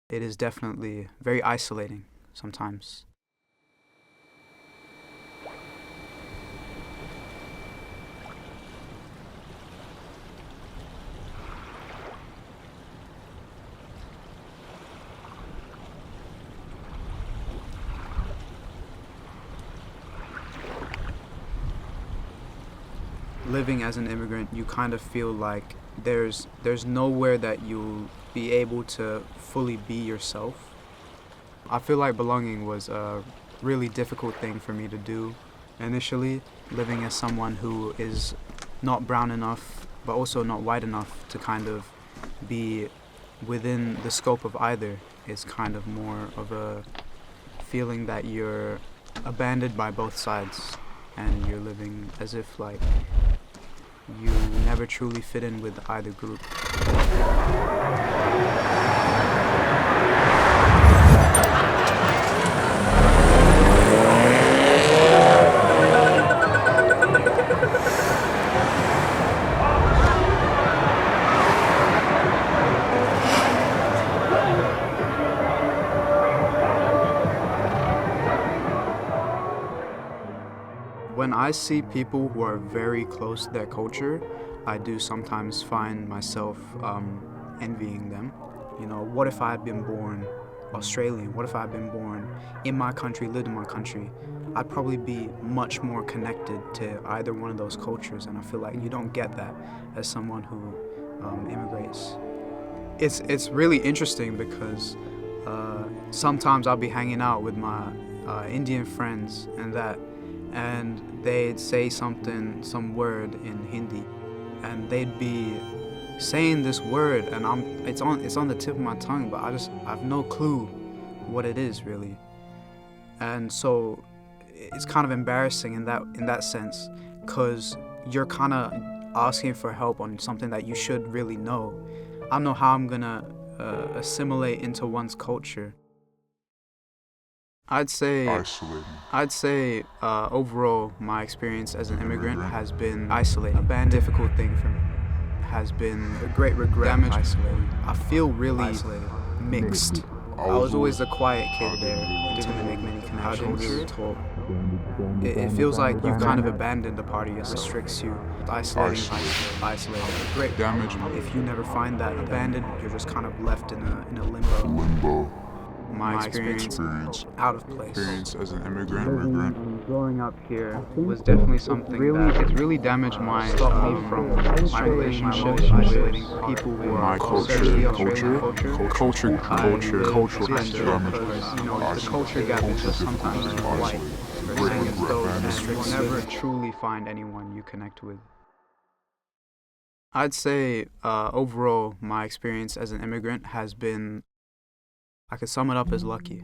It is definitely very isolating sometimes. Living as an immigrant, you kind of feel like there's nowhere that you'll be able to fully be yourself. I feel like belonging was a really difficult thing for me to do initially, living as someone who is not brown enough but also not white enough to kind of be within the scope of either. Is kind of more of a feeling that you're abandoned by both sides and you're living as if like you never truly fit in with either group. When I see people who are very close to their culture, I do sometimes find myself envying them. You know, what if I had been born Australian? What if I had been born in my country, lived in my country? I'd probably be much more connected to either one of those cultures, and I feel like you don't get that as someone who immigrates. It's really interesting because sometimes I'll be hanging out with my Indian friends and they'd say some word in Hindi, and they'd be saying this word, and it's on the tip of my tongue, but I have no clue what it is really, and so it's kind of embarrassing in that sense, because you're kind of asking for help on something that you should really know. I don't know how I'm gonna assimilate into one's culture. I'd say overall my experience as an immigrant has been isolating. A difficult thing for me has been a great regret. Isolating. I feel really isolated, mixed. I was always the quiet kid there, didn't really make many connections. It feels like you've kind of abandoned a part of yourself. Restricts you. Isolating. Great damage. If you never find that abandoned, you're just kind of left in a limbo. My experience out of place. Experience as an immigrant. Growing up here was definitely something it's really damaged my from my relationships with people who are culturally Australian culture, you know, the culture gap is just sometimes white. You'll never truly find anyone you connect with. I'd say overall my experience as an immigrant has been, I could sum it up as lucky,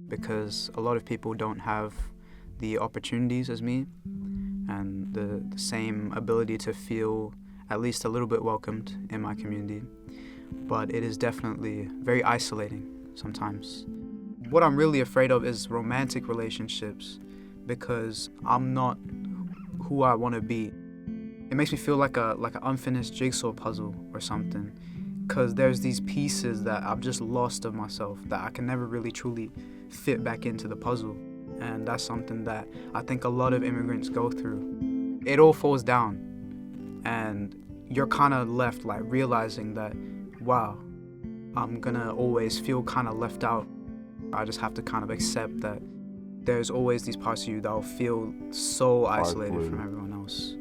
because a lot of people don't have the opportunities as me and the same ability to feel at least a little bit welcomed in my community. But it is definitely very isolating sometimes. What I'm really afraid of is romantic relationships, because I'm not who I want to be. It makes me feel like an unfinished jigsaw puzzle or something, because there's these pieces that I've just lost of myself that I can never really truly fit back into the puzzle. And that's something that I think a lot of immigrants go through. It all falls down and you're kind of left like realizing that, wow, I'm gonna always feel kind of left out. I just have to kind of accept that there's always these parts of you that will feel so isolated from everyone else.